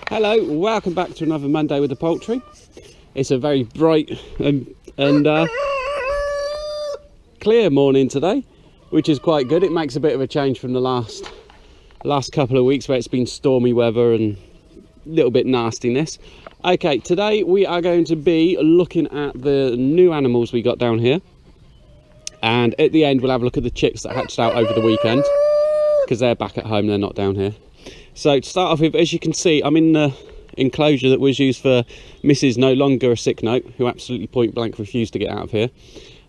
Hello, welcome back to another Monday with the poultry. It's a very bright and clear morning today, which is quite good. It makes a bit of a change from the last couple of weeks where it's been stormy weather and a little bit nastiness. Okay, today we are going to be looking at the new animals we got down here, and at the end we'll have a look at the chicks that hatched out over the weekend because they're back at home, they're not down here. So to start off with, as you can see, I'm in the enclosure that was used for Mrs. No Longer a Sick Note, who absolutely point blank refused to get out of here.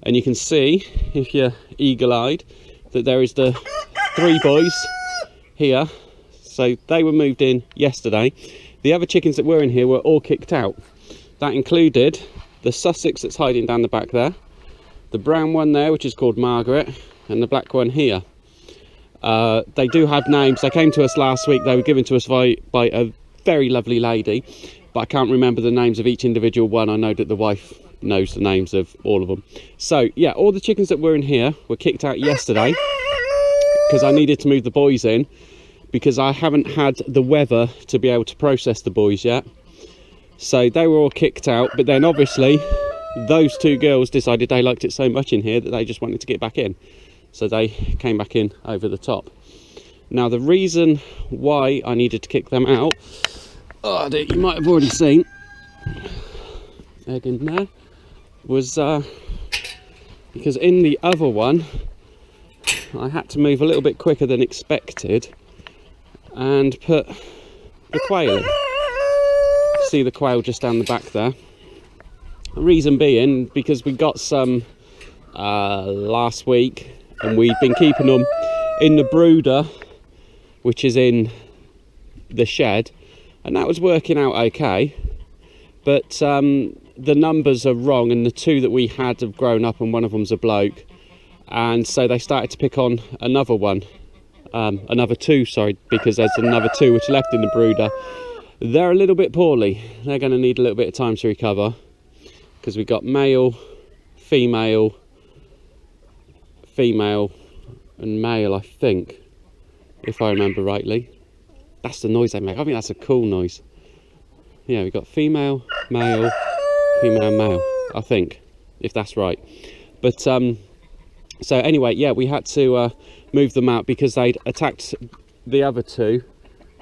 And you can see, if you're eagle-eyed, that there is the 3 boys here. So they were moved in yesterday. The other chickens that were in here were all kicked out. That included the Sussex that's hiding down the back there, the brown one there, which is called Margaret, and the black one here. They do have names. They came to us last week. They were given to us by a very lovely lady, but I can't remember the names of each individual one. I know that the wife knows the names of all of them. So yeah, all the chickens that were in here were kicked out yesterday because I needed to move the boys in, because I haven't had the weather to be able to process the boys yet. So they were all kicked out, but then obviously those 2 girls decided they liked it so much in here that they just wanted to get back in. So they came back in over the top. Now the reason why I needed to kick them out, you might have already seen, egg in there, was because in the other one I had to move a little bit quicker than expected and put the quail in. See the quail just down the back there. The reason being, because we got some last week, and we've been keeping them in the brooder, which is in the shed, and that was working out okay, but the numbers are wrong, and the 2 that we had have grown up and one of them's a bloke, and so they started to pick on another 2, sorry, because there's another 2 which are left in the brooder. They're a little bit poorly. They're going to need a little bit of time to recover, because we got male, female and male, I think, if I remember rightly. That's the noise they make. I think that's a cool noise. Yeah, we've got female, male, female, male, I think, if that's right. But so anyway, yeah, we had to move them out because they'd attacked the other 2,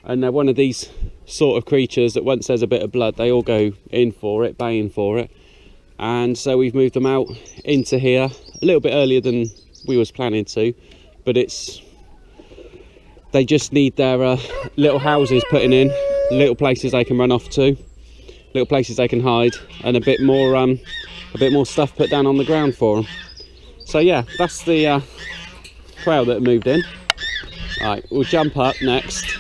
and they're one of these sort of creatures that once there's a bit of blood, they all go in for it, baying for it. And so we've moved them out into here a little bit earlier than we was planning to, but they just need their little houses putting in, little places they can run off to, little places they can hide, and a bit more stuff put down on the ground for them. So yeah, that's the quail that moved in. All right, we'll jump up next.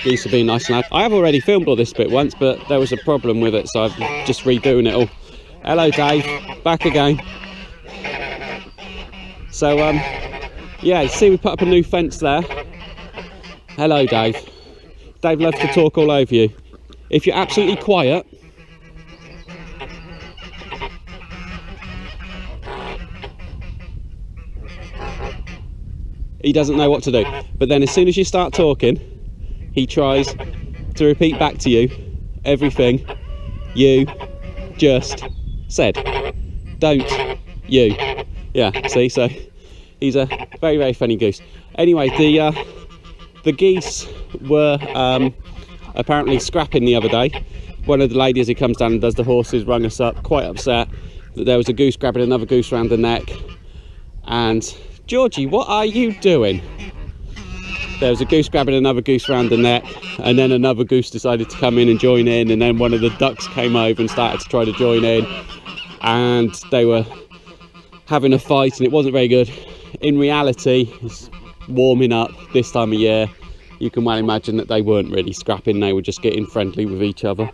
Geese are being nice and loud. I have already filmed all this bit once, but there was a problem with it, so I'm just redoing it all. Hello Dave, back again. So yeah, you see we put up a new fence there. Hello Dave. Dave loves to talk all over you. If you're absolutely quiet, he doesn't know what to do. But then as soon as you start talking, he tries to repeat back to you everything you just said. Don't you? Yeah, see, so he's a very, very funny goose. Anyway, the geese were apparently scrapping the other day. One of the ladies who comes down and does the horses rung us up, quite upset that there was a goose grabbing another goose around the neck. And Georgie, what are you doing? There was a goose grabbing another goose around the neck, and then another goose decided to come in and join in, and then one of the ducks came over and started to try to join in, and they were having a fight, and it wasn't very good. In reality, it's warming up this time of year. You can well imagine that they weren't really scrapping, they were just getting friendly with each other.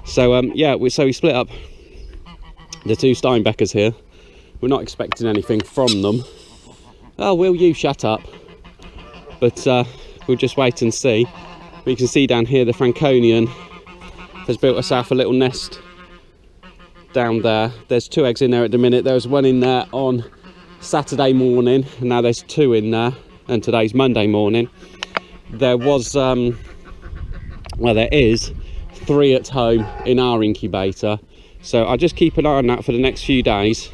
So yeah, we split up the 2 Steinbeckers here. We're not expecting anything from them. Oh, will you shut up? But we'll just wait and see. We can see down here the Franconian has built herself a little nest down there. There's 2 eggs in there at the minute. There was 1 in there on Saturday morning, and now there's 2 in there, and today's Monday morning. there was well, there is 3 at home in our incubator, so I'll just keep an eye on that for the next few days,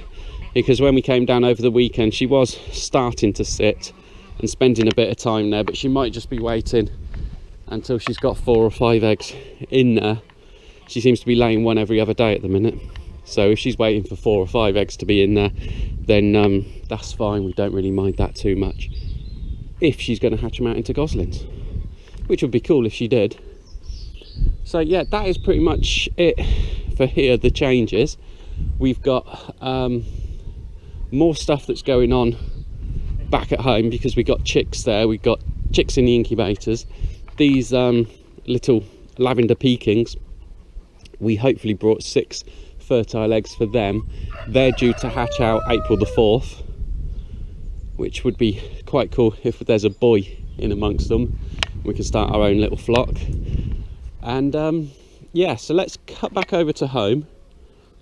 because when we came down over the weekend she was starting to sit and spending a bit of time there, but she might just be waiting until she's got 4 or 5 eggs in there. She seems to be laying 1 every other day at the minute, so if she's waiting for 4 or 5 eggs to be in there, then that's fine. We don't really mind that too much if she's going to hatch them out into goslings, which would be cool if she did. So yeah, that is pretty much it for here, the changes. We've got more stuff that's going on back at home because we got chicks there. We've got chicks in the incubators. These little lavender Pekings, we hopefully brought 6 fertile eggs for them. They're due to hatch out April the 4th, which would be quite cool if there's a boy in amongst them. We can start our own little flock. And yeah, so let's cut back over to home,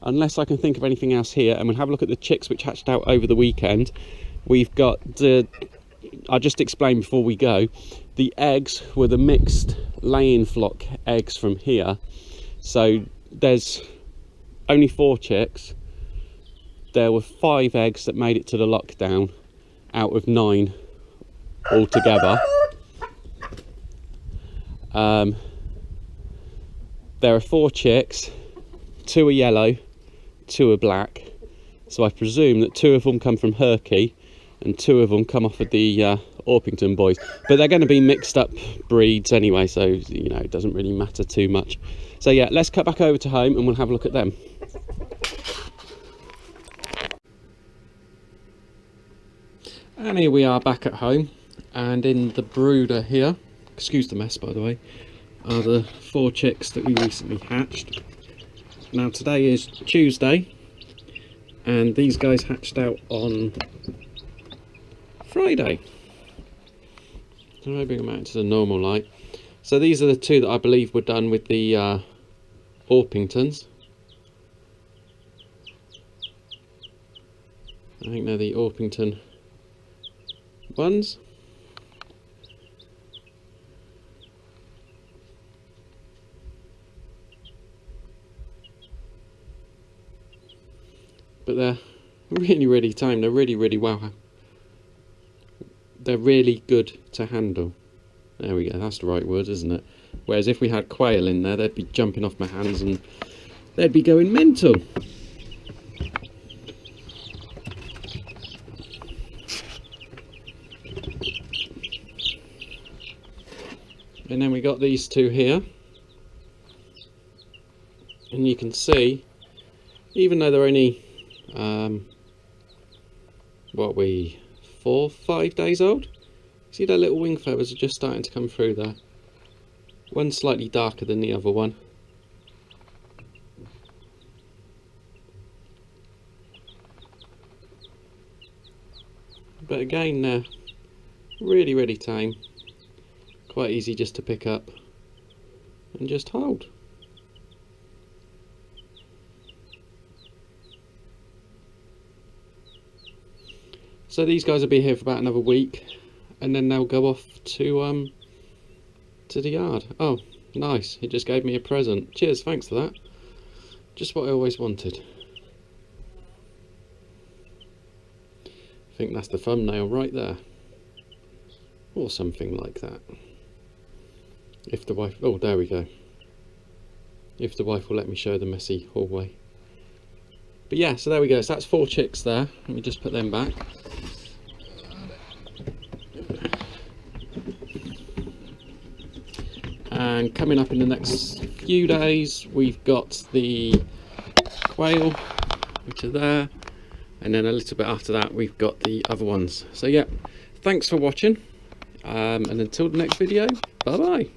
unless I can think of anything else here, and we'll have a look at the chicks which hatched out over the weekend. We've got I'll just explain before we go, the eggs were the mixed laying flock eggs from here. So there's only 4 chicks. There were 5 eggs that made it to the lockdown out of 9 altogether. There are 4 chicks, 2 are yellow, 2 are black. So I presume that 2 of them come from Herky and 2 of them come off of the Orpington boys. But they're going to be mixed up breeds anyway, so you know, it doesn't really matter too much. So yeah, let's cut back over to home and we'll have a look at them. And here we are back at home, and in the brooder here, excuse the mess by the way, are the 4 chicks that we recently hatched. Now today is Tuesday, and these guys hatched out on Friday. So maybe bring them out to the normal light. So these are the 2 that I believe were done with the Orpingtons. I think they're the Orpington ones. But they're really tame. They're really well. They're really good to handle. There we go, that's the right word, isn't it? Whereas if we had quail in there, they'd be jumping off my hands and they'd be going mental. And then we got these 2 here. And you can see, even though they're only 4 or 5 days old, see their little wing feathers are just starting to come through there. One's slightly darker than the other one. But again, they're really tame. Quite easy just to pick up and just hold. So these guys will be here for about another week, and then they'll go off to the yard. Oh, nice! He just gave me a present. Cheers, thanks for that. Just what I always wanted. I think that's the thumbnail right there, or something like that. If the wife, oh, there we go. If the wife will let me show the messy hallway. But yeah, so there we go. So that's 4 chicks there. Let me just put them back. And coming up in the next few days, we've got the quail, which are there, and then a little bit after that we've got the other ones. So yeah, thanks for watching, and until the next video, bye bye.